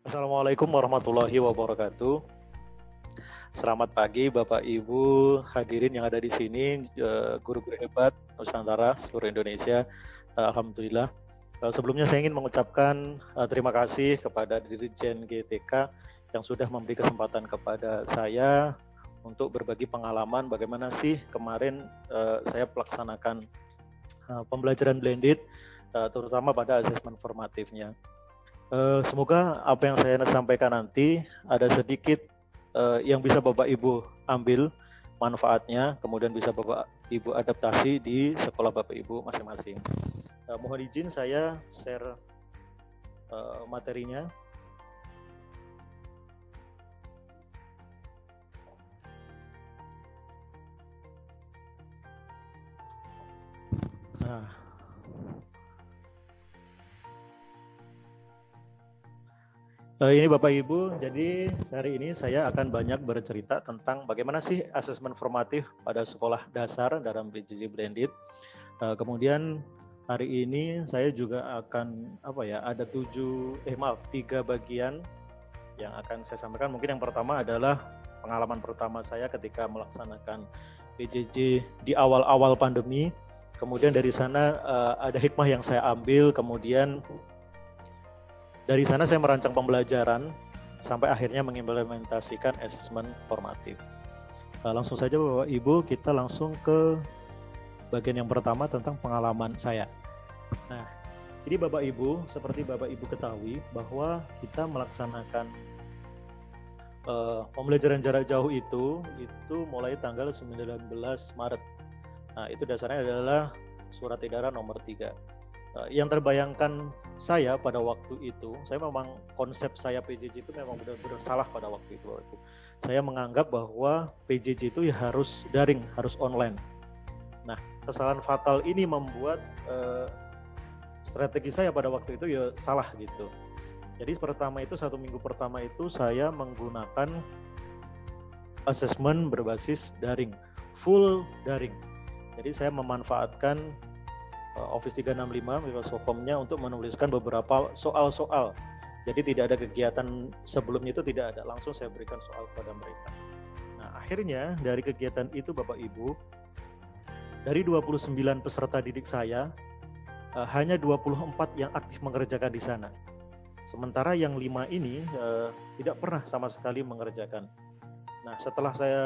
Assalamualaikum warahmatullahi wabarakatuh. Selamat pagi Bapak Ibu hadirin yang ada di sini, guru-guru hebat Nusantara seluruh Indonesia. Alhamdulillah. Sebelumnya saya ingin mengucapkan terima kasih kepada Dirjen GTK yang sudah memberi kesempatan kepada saya untuk berbagi pengalaman bagaimana sih kemarin saya pelaksanakan pembelajaran blended, terutama pada asesmen formatifnya. Semoga apa yang saya sampaikan nanti ada sedikit yang bisa Bapak Ibu ambil manfaatnya, kemudian bisa Bapak Ibu adaptasi di sekolah Bapak Ibu masing-masing. Mohon izin saya share materinya. Nah, ini Bapak Ibu, jadi hari ini saya akan banyak bercerita tentang bagaimana sih asesmen formatif pada sekolah dasar dalam PJJ Blended. Kemudian hari ini saya juga akan ada 3 bagian yang akan saya sampaikan. Mungkin yang pertama adalah pengalaman pertama saya ketika melaksanakan PJJ di awal-awal pandemi. Kemudian dari sana ada hikmah yang saya ambil, kemudian dari sana saya merancang pembelajaran sampai akhirnya mengimplementasikan asesmen formatif. Langsung saja Bapak Ibu, kita langsung ke bagian yang pertama tentang pengalaman saya. Nah, jadi Bapak Ibu, seperti Bapak Ibu ketahui bahwa kita melaksanakan pembelajaran jarak jauh itu mulai tanggal 19 Maret. Nah, itu dasarnya adalah surat edaran nomor 3. Yang terbayangkan saya pada waktu itu, saya memang konsep saya PJJ itu memang benar-benar salah pada waktu itu. Saya menganggap bahwa PJJ itu ya harus daring, harus online. Nah, kesalahan fatal ini membuat strategi saya pada waktu itu ya salah gitu. Jadi pertama itu 1 minggu pertama itu saya menggunakan asesmen berbasis daring, full daring. Jadi saya memanfaatkan Office 365 Microsoft Form-nya untuk menuliskan beberapa soal-soal. Jadi tidak ada kegiatan sebelumnya, itu tidak ada, langsung saya berikan soal kepada mereka. Nah, akhirnya dari kegiatan itu Bapak Ibu, dari 29 peserta didik saya, hanya 24 yang aktif mengerjakan di sana. Sementara yang 5 ini tidak pernah sama sekali mengerjakan. Nah, setelah saya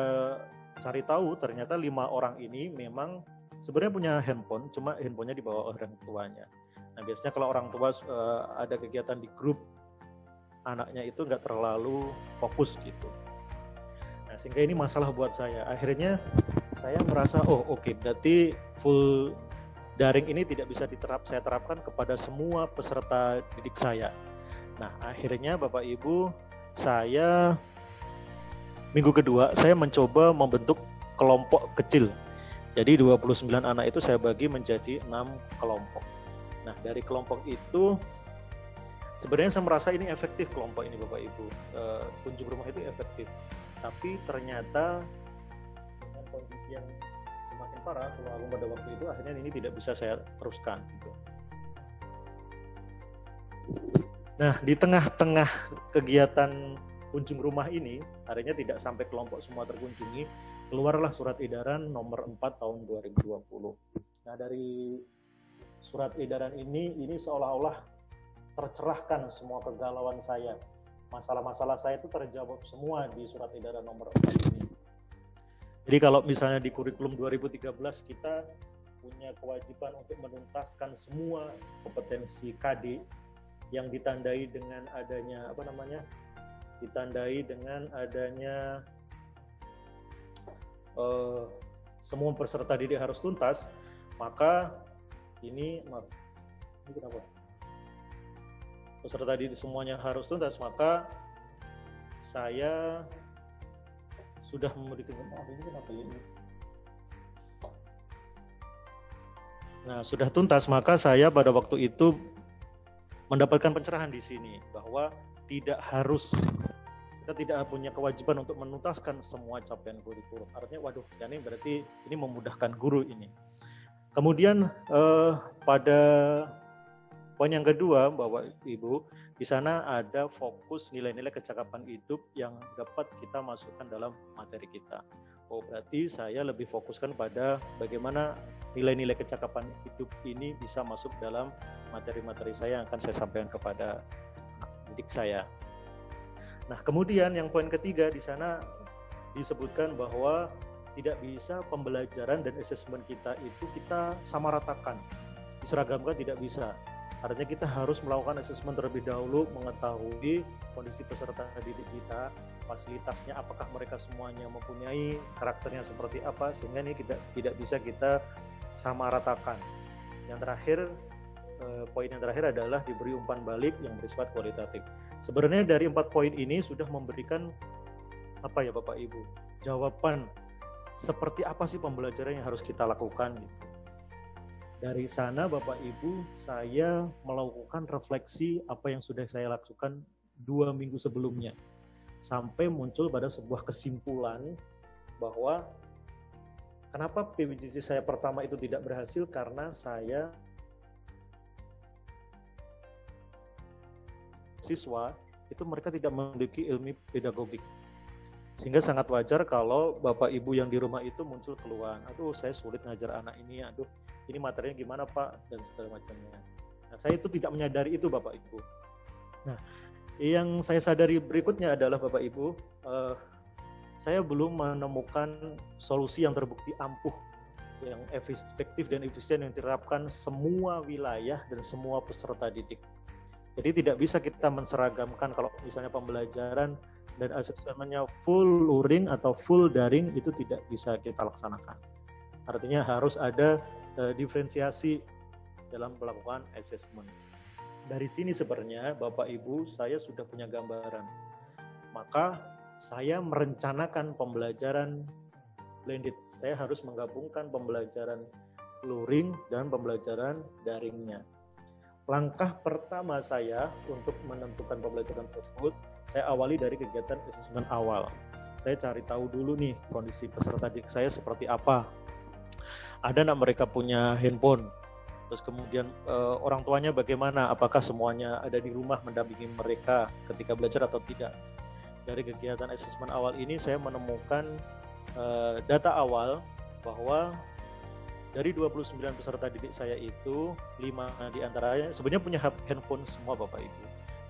cari tahu, ternyata 5 orang ini memang sebenarnya punya handphone, cuma handphonenya dibawa orang tuanya. Nah, biasanya kalau orang tua ada kegiatan di grup, anaknya itu nggak terlalu fokus gitu. Nah, sehingga ini masalah buat saya. Akhirnya saya merasa, berarti full daring ini tidak bisa saya terapkan kepada semua peserta didik saya. Nah, akhirnya Bapak Ibu, saya minggu kedua saya mencoba membentuk kelompok kecil. Jadi 29 anak itu saya bagi menjadi 6 kelompok. Nah, dari kelompok itu sebenarnya saya merasa ini efektif, kelompok ini Bapak Ibu. Kunjung rumah itu efektif. Tapi ternyata dengan kondisi yang semakin parah, terlalu pada waktu itu, akhirnya ini tidak bisa saya teruskan gitu. Nah, di tengah-tengah kegiatan kunjung rumah ini, akhirnya tidak sampai kelompok semua terkunjungi, keluarlah surat edaran nomor 4 tahun 2020. Nah, dari surat edaran ini seolah-olah tercerahkan semua kegalauan saya. Masalah-masalah saya itu terjawab semua di surat edaran nomor 4 ini. Jadi kalau misalnya di kurikulum 2013 kita punya kewajiban untuk menuntaskan semua kompetensi KD yang ditandai dengan adanya semua peserta didik harus tuntas, maka peserta didik semuanya harus tuntas, maka saya sudah memberikan sudah tuntas, maka saya pada waktu itu mendapatkan pencerahan di sini bahwa kita tidak punya kewajiban untuk menuntaskan semua capaian kurikulum. Artinya, berarti ini memudahkan guru ini. Kemudian pada poin yang kedua, Bapak Ibu, di sana ada fokus nilai-nilai kecakapan hidup yang dapat kita masukkan dalam materi kita. Oh, berarti saya lebih fokuskan pada bagaimana nilai-nilai kecakapan hidup ini bisa masuk dalam materi-materi saya yang akan saya sampaikan kepada anak didik saya. Nah, kemudian yang poin ketiga di sana disebutkan bahwa tidak bisa pembelajaran dan asesmen kita itu kita samaratakan, diseragamkan, tidak bisa. Artinya kita harus melakukan asesmen terlebih dahulu, mengetahui kondisi peserta didik kita, fasilitasnya apakah mereka semuanya mempunyai, karakternya seperti apa, sehingga ini tidak bisa kita samaratakan. Yang terakhir, poin yang terakhir adalah diberi umpan balik yang bersifat kualitatif. Sebenarnya dari 4 poin ini sudah memberikan apa ya Bapak Ibu, jawaban seperti apa sih pembelajaran yang harus kita lakukan gitu. Dari sana Bapak Ibu, saya melakukan refleksi apa yang sudah saya lakukan 2 minggu sebelumnya. Sampai muncul pada sebuah kesimpulan bahwa kenapa PBJJ saya pertama itu tidak berhasil, karena saya siswa itu mereka tidak memiliki ilmu pedagogik. Sehingga sangat wajar kalau Bapak Ibu yang di rumah itu muncul keluhan, aduh saya sulit ngajar anak ini, aduh ini materinya gimana Pak, dan segala macamnya. Nah, saya itu tidak menyadari itu Bapak Ibu. Nah, yang saya sadari berikutnya adalah Bapak Ibu, saya belum menemukan solusi yang terbukti ampuh, yang efektif dan efisien yang diterapkan semua wilayah dan semua peserta didik. Jadi tidak bisa kita menseragamkan kalau misalnya pembelajaran dan asesmennya full luring atau full daring, itu tidak bisa kita laksanakan. Artinya harus ada diferensiasi dalam melakukan asesmen. Dari sini sebenarnya Bapak Ibu saya sudah punya gambaran. Maka saya merencanakan pembelajaran blended. Saya harus menggabungkan pembelajaran luring dan pembelajaran daringnya. Langkah pertama saya untuk menentukan pembelajaran tersebut, saya awali dari kegiatan asesmen awal. Saya cari tahu dulu nih kondisi peserta didik saya seperti apa. Ada nggak mereka punya handphone? Terus kemudian orang tuanya bagaimana? Apakah semuanya ada di rumah mendampingi mereka ketika belajar atau tidak? Dari kegiatan asesmen awal ini saya menemukan data awal bahwa dari 29 peserta didik saya itu 5 diantaranya sebenarnya punya handphone semua Bapak Ibu.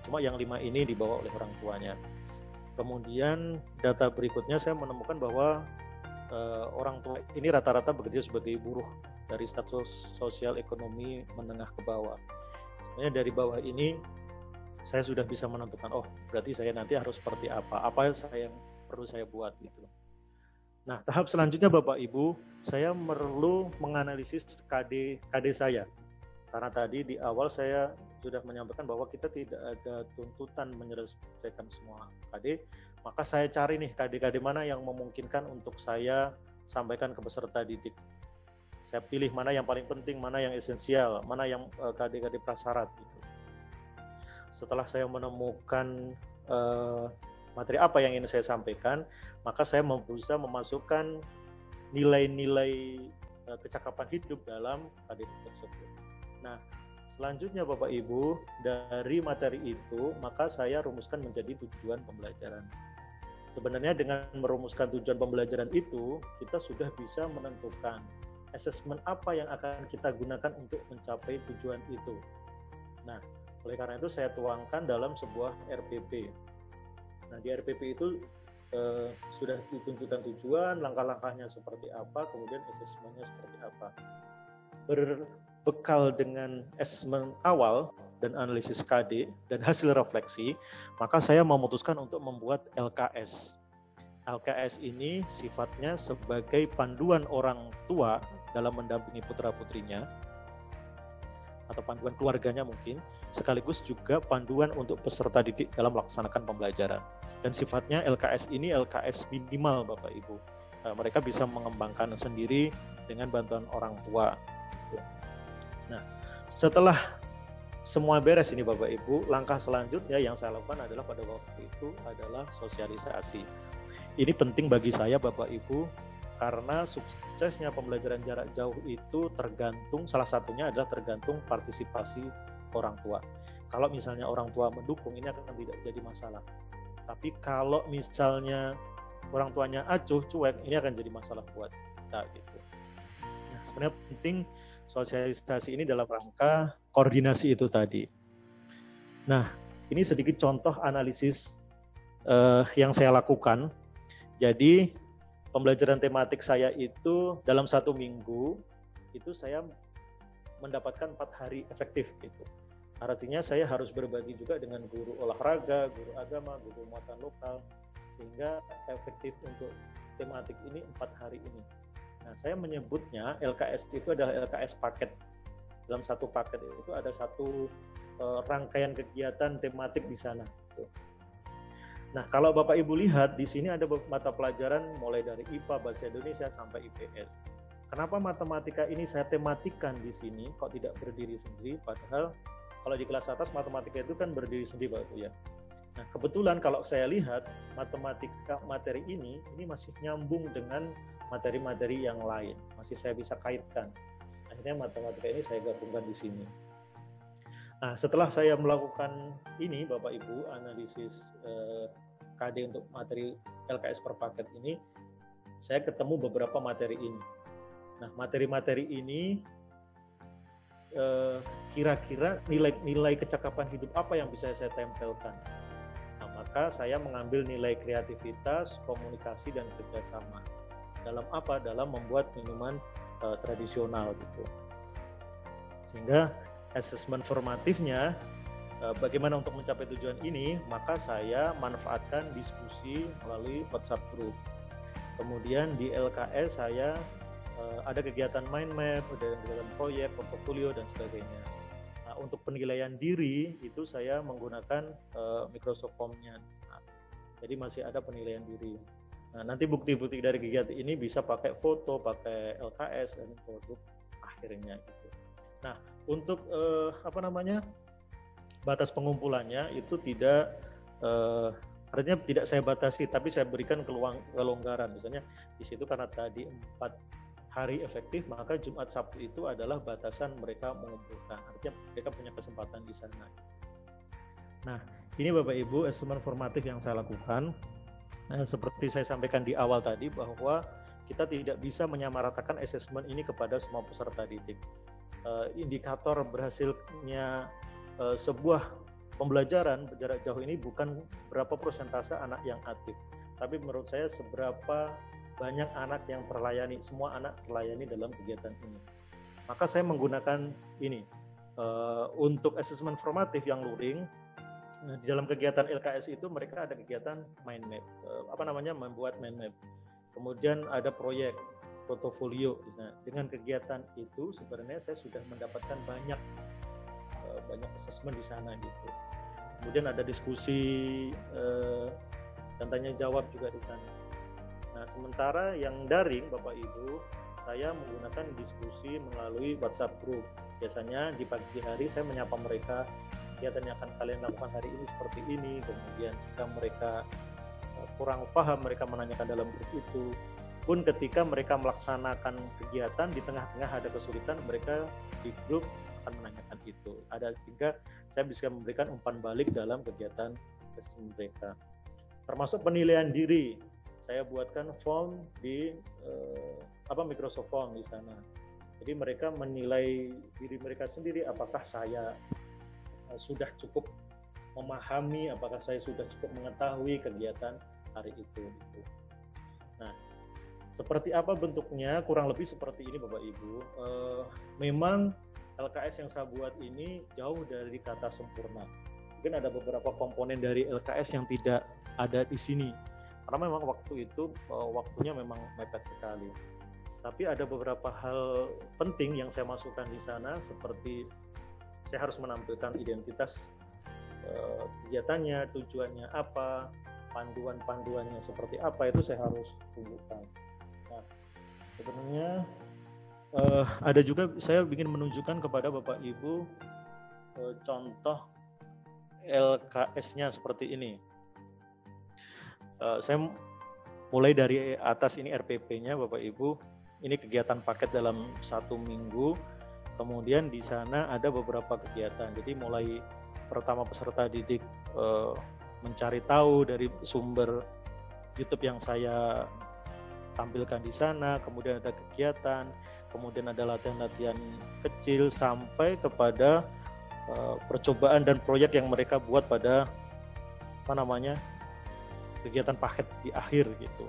Cuma yang 5 ini dibawa oleh orang tuanya. Kemudian data berikutnya saya menemukan bahwa orang tua ini rata-rata bekerja sebagai buruh dari status sosial ekonomi menengah ke bawah. Sebenarnya dari bawah ini saya sudah bisa menentukan, oh berarti saya nanti harus seperti apa yang perlu saya buat gitu. Nah, tahap selanjutnya Bapak Ibu, saya perlu menganalisis KD saya. Karena tadi di awal saya sudah menyampaikan bahwa kita tidak ada tuntutan menyelesaikan semua KD, maka saya cari nih KD mana yang memungkinkan untuk saya sampaikan ke peserta didik. Saya pilih mana yang paling penting, mana yang esensial, mana yang KD prasyarat gitu. Setelah saya menemukan materi apa yang ingin saya sampaikan, maka saya berusaha memasukkan nilai-nilai kecakapan hidup dalam KD tersebut. Nah, selanjutnya Bapak Ibu, dari materi itu, maka saya rumuskan menjadi tujuan pembelajaran. Sebenarnya dengan merumuskan tujuan pembelajaran itu, kita sudah bisa menentukan asesmen apa yang akan kita gunakan untuk mencapai tujuan itu. Nah, oleh karena itu saya tuangkan dalam sebuah RPP. Nah, di RPP itu sudah ditunjukkan tujuan, langkah-langkahnya seperti apa, kemudian asesmennya seperti apa. Berbekal dengan asesmen awal dan analisis KD dan hasil refleksi, maka saya memutuskan untuk membuat LKS. LKS ini sifatnya sebagai panduan orang tua dalam mendampingi putra-putrinya, atau panduan keluarganya mungkin, sekaligus juga panduan untuk peserta didik dalam melaksanakan pembelajaran. Dan sifatnya LKS ini LKS minimal Bapak Ibu. Mereka bisa mengembangkan sendiri dengan bantuan orang tua. Nah, setelah semua beres ini Bapak Ibu, langkah selanjutnya yang saya lakukan adalah pada waktu itu adalah sosialisasi. Ini penting bagi saya Bapak Ibu, karena suksesnya pembelajaran jarak jauh itu tergantung, salah satunya adalah tergantung partisipasi orang tua. Kalau misalnya orang tua mendukung, ini akan tidak jadi masalah. Tapi kalau misalnya orang tuanya acuh, cuek, ini akan jadi masalah buat kita gitu. Nah, sebenarnya penting sosialisasi ini dalam rangka koordinasi itu tadi. Nah, ini sedikit contoh analisis yang saya lakukan. Jadi pembelajaran tematik saya itu dalam 1 minggu itu saya mendapatkan 4 hari efektif gitu. Artinya saya harus berbagi juga dengan guru olahraga, guru agama, guru muatan lokal, sehingga efektif untuk tematik ini 4 hari ini. Nah, saya menyebutnya LKS itu adalah LKS paket. Dalam satu paket itu ada satu rangkaian kegiatan tematik di sana. Nah, kalau Bapak Ibu lihat di sini ada mata pelajaran mulai dari IPA, Bahasa Indonesia sampai IPS. Kenapa matematika ini saya tematikan di sini, kok tidak berdiri sendiri? Padahal kalau di kelas atas matematika itu kan berdiri sendiri, Bapak Ibu ya. Nah, kebetulan kalau saya lihat matematika materi ini masih nyambung dengan materi-materi yang lain, masih saya bisa kaitkan. Akhirnya matematika ini saya gabungkan di sini. Nah, setelah saya melakukan ini, Bapak Ibu, analisis KD untuk materi LKS per paket ini, saya ketemu beberapa materi ini. Nah, materi-materi ini kira-kira nilai kecakapan hidup apa yang bisa saya tempelkan. Nah, maka saya mengambil nilai kreativitas, komunikasi, dan kerjasama. Dalam apa? Dalam membuat minuman tradisional gitu. Sehingga asesmen formatifnya bagaimana untuk mencapai tujuan ini, maka saya manfaatkan diskusi melalui WhatsApp group. Kemudian di LKS saya ada kegiatan mind map, ada kegiatan proyek, portofolio, dan sebagainya. Nah, untuk penilaian diri itu saya menggunakan Microsoft Form-nya. Nah, jadi masih ada penilaian diri. Nah, nanti bukti-bukti dari kegiatan ini bisa pakai foto, pakai LKS, dan produk akhirnya gitu. Nah, untuk batas pengumpulannya itu tidak artinya tidak saya batasi, tapi saya berikan kelonggaran. Misalnya di situ karena tadi 4 hari efektif, maka Jumat Sabtu itu adalah batasan mereka mengumpulkan. Artinya mereka punya kesempatan di sana. Nah, ini Bapak Ibu asesmen formatif yang saya lakukan. Nah, seperti saya sampaikan di awal tadi bahwa kita tidak bisa menyamaratakan asesmen ini kepada semua peserta didik. Indikator berhasilnya sebuah pembelajaran jarak jauh ini bukan berapa persentase anak yang aktif, tapi menurut saya seberapa banyak anak yang terlayani, semua anak terlayani dalam kegiatan ini. Maka saya menggunakan ini untuk asesmen formatif yang luring. Nah, di dalam kegiatan LKS itu mereka ada kegiatan mind map, membuat mind map. Kemudian ada proyek portofolio. Nah, dengan kegiatan itu sebenarnya saya sudah mendapatkan banyak asesmen di sana gitu. Kemudian ada diskusi dan tanya jawab juga di sana. Nah, sementara yang daring Bapak Ibu, saya menggunakan diskusi melalui WhatsApp group. Biasanya di pagi hari saya menyapa mereka, kegiatan yang akan kalian lakukan hari ini seperti ini. Kemudian jika mereka kurang paham, mereka menanyakan dalam grup itu. Pun ketika mereka melaksanakan kegiatan di tengah-tengah ada kesulitan, mereka di grup akan menanyakan itu. Sehingga saya bisa memberikan umpan balik dalam kegiatan mereka. Termasuk penilaian diri. Saya buatkan form di Microsoft Form di sana. Jadi mereka menilai diri mereka sendiri, apakah saya sudah cukup memahami, apakah saya sudah cukup mengetahui kegiatan hari itu. Nah, seperti apa bentuknya? Kurang lebih seperti ini Bapak Ibu. Memang LKS yang saya buat ini jauh dari kata sempurna. Mungkin ada beberapa komponen dari LKS yang tidak ada di sini. Karena memang waktu itu waktunya memang mepet sekali. Tapi ada beberapa hal penting yang saya masukkan di sana, seperti saya harus menampilkan identitas kegiatannya, tujuannya apa, panduan-panduannya seperti apa, itu saya harus tunjukkan. Nah, sebenarnya ada juga saya ingin menunjukkan kepada Bapak Ibu contoh LKS-nya seperti ini. Saya mulai dari atas ini RPP-nya Bapak Ibu. Ini kegiatan paket dalam 1 minggu. Kemudian di sana ada beberapa kegiatan. Jadi mulai pertama peserta didik mencari tahu dari sumber YouTube yang saya tampilkan di sana, kemudian ada kegiatan, kemudian ada latihan-latihan kecil sampai kepada percobaan dan proyek yang mereka buat pada kegiatan paket di akhir gitu.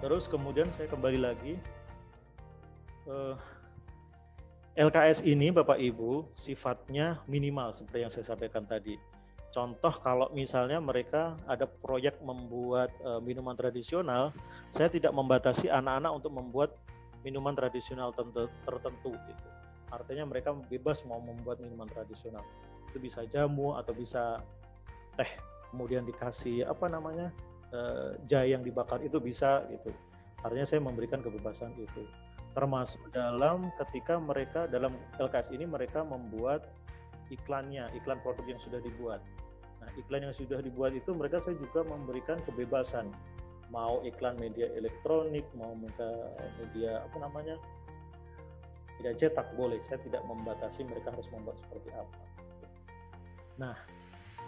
Terus kemudian saya kembali lagi, LKS ini Bapak Ibu sifatnya minimal seperti yang saya sampaikan tadi. Contoh kalau misalnya mereka ada proyek membuat minuman tradisional, saya tidak membatasi anak-anak untuk membuat minuman tradisional tertentu gitu. Artinya mereka bebas mau membuat minuman tradisional. Itu bisa jamu atau bisa teh, kemudian dikasih jahe yang dibakar, itu bisa gitu. Artinya saya memberikan kebebasan itu. Termasuk dalam ketika mereka dalam LKS ini mereka membuat iklan produk yang sudah dibuat. Nah, iklan yang sudah dibuat itu saya juga memberikan kebebasan. Mau iklan media elektronik, mau media media cetak boleh. Saya tidak membatasi mereka harus membuat seperti apa. Nah,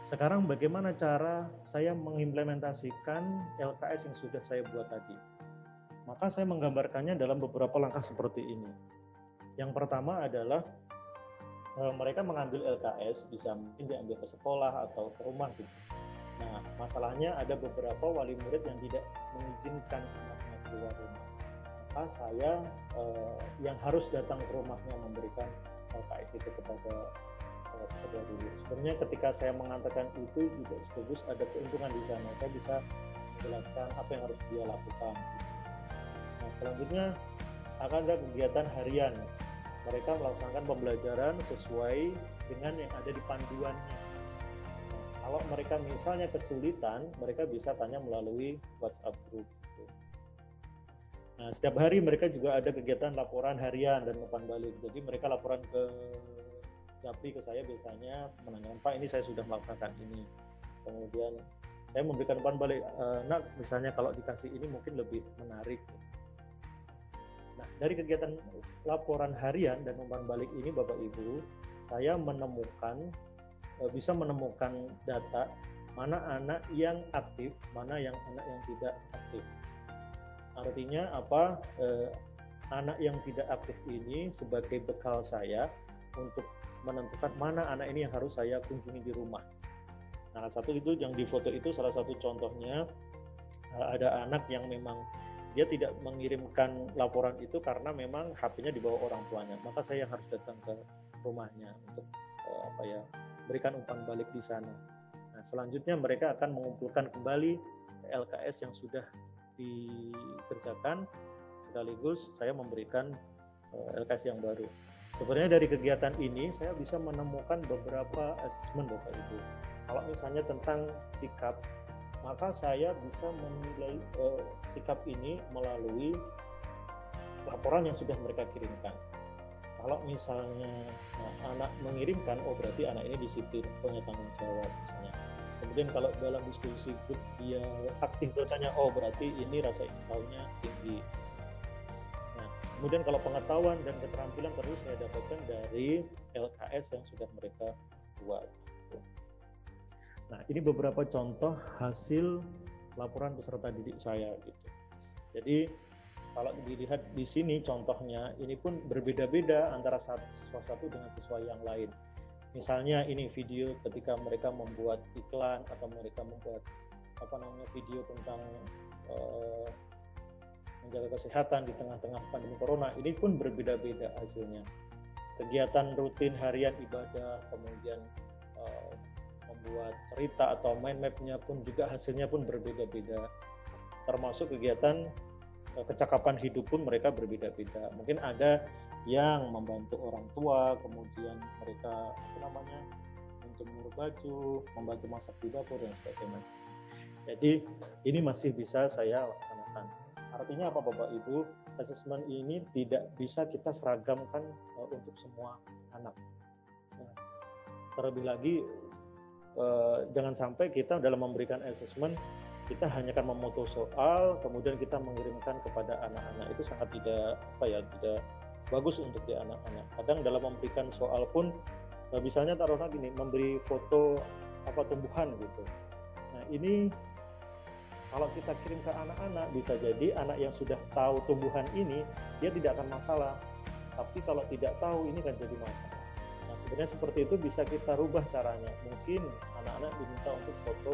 sekarang bagaimana cara saya mengimplementasikan LKS yang sudah saya buat tadi? Maka saya menggambarkannya dalam beberapa langkah seperti ini. Yang pertama adalah mereka mengambil LKS, bisa mungkin diambil ke sekolah atau ke rumah gitu. Nah, masalahnya ada beberapa wali murid yang tidak mengizinkan anaknya keluar rumah. Maka saya yang harus datang ke rumahnya memberikan LKS itu kepada peserta didik. Sebenarnya ketika saya mengatakan itu juga sekaligus ada keuntungan di sana. Saya bisa menjelaskan apa yang harus dia lakukan. Nah, selanjutnya akan ada kegiatan harian. Mereka melaksanakan pembelajaran sesuai dengan yang ada di panduannya. Nah, kalau mereka misalnya kesulitan, mereka bisa tanya melalui WhatsApp group. Nah, setiap hari mereka juga ada kegiatan laporan harian dan umpan balik. Jadi mereka laporan ke Japri, ke saya biasanya menanyakan, Pak, ini saya sudah melaksanakan ini. Kemudian saya memberikan umpan balik, nah misalnya kalau dikasih ini mungkin lebih menarik. Nah, dari kegiatan laporan harian dan umpan balik ini Bapak Ibu, saya bisa menemukan data mana anak yang aktif, mana yang anak yang tidak aktif. Artinya apa? Anak yang tidak aktif ini sebagai bekal saya untuk menentukan mana anak ini yang harus saya kunjungi di rumah. Nah, satu itu yang di foto itu salah satu contohnya, ada anak yang memang dia tidak mengirimkan laporan itu karena memang HP-nya dibawa orang tuanya. Maka saya harus datang ke rumahnya untuk berikan umpan balik di sana. Nah, selanjutnya mereka akan mengumpulkan kembali LKS yang sudah dikerjakan, sekaligus saya memberikan LKS yang baru. Sebenarnya dari kegiatan ini saya bisa menemukan beberapa asesmen Bapak Ibu. Kalau misalnya tentang sikap, maka saya bisa menilai sikap ini melalui laporan yang sudah mereka kirimkan. Kalau misalnya anak mengirimkan, oh berarti anak ini disiplin, punya tanggung jawab misalnya. Kemudian kalau dalam diskusi grup dia aktif bertanya, oh berarti ini rasa ingin tahunya tinggi. Nah, kemudian kalau pengetahuan dan keterampilan terus saya dapatkan dari LKS yang sudah mereka buat. Nah, ini beberapa contoh hasil laporan peserta didik saya gitu. Jadi kalau dilihat di sini contohnya, ini pun berbeda-beda antara siswa satu dengan siswa yang lain. Misalnya ini video ketika mereka membuat iklan atau mereka membuat video tentang menjaga kesehatan di tengah-tengah pandemi corona, ini pun berbeda-beda hasilnya. Kegiatan rutin harian ibadah, kemudian membuat cerita atau mind map-nya pun juga hasilnya pun berbeda-beda. Termasuk kegiatan kecakapan hidup pun mereka berbeda-beda. Mungkin ada yang membantu orang tua, kemudian mereka menjemur baju, membantu masak di dapur dan sebagainya. Jadi ini masih bisa saya laksanakan. Artinya apa Bapak Ibu? Asesmen ini tidak bisa kita seragamkan untuk semua anak. Nah, terlebih lagi jangan sampai kita dalam memberikan asesmen kita hanya akan memotong soal kemudian kita mengirimkan kepada anak-anak, itu sangat tidak bagus untuk di anak-anak. Kadang dalam memberikan soal pun, misalnya taruhlah gini, memberi foto apa tumbuhan gitu. Nah ini kalau kita kirim ke anak-anak, bisa jadi anak yang sudah tahu tumbuhan ini, dia tidak akan masalah. Tapi kalau tidak tahu, ini kan jadi masalah. Nah, sebenarnya seperti itu bisa kita rubah caranya. Mungkin anak-anak diminta untuk foto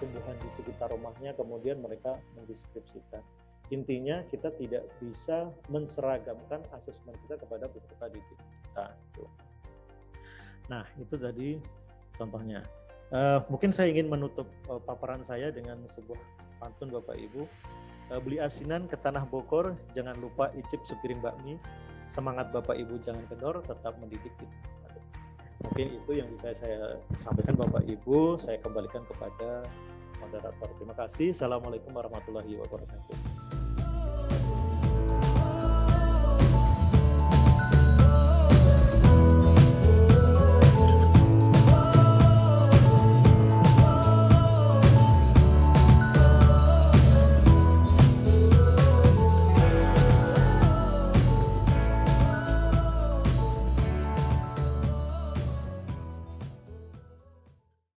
tumbuhan di sekitar rumahnya, kemudian mereka mendeskripsikan. Intinya kita tidak bisa menseragamkan asesmen kita kepada peserta didik kita. Nah, itu tadi contohnya. Mungkin saya ingin menutup paparan saya dengan sebuah pantun Bapak Ibu. Beli asinan ke Tanah Bogor, jangan lupa icip sepiring bakmi. Semangat Bapak Ibu jangan kendor, tetap mendidik kita. Mungkin itu yang bisa saya sampaikan Bapak Ibu. Saya kembalikan kepada moderator. Terima kasih. Assalamualaikum warahmatullahi wabarakatuh.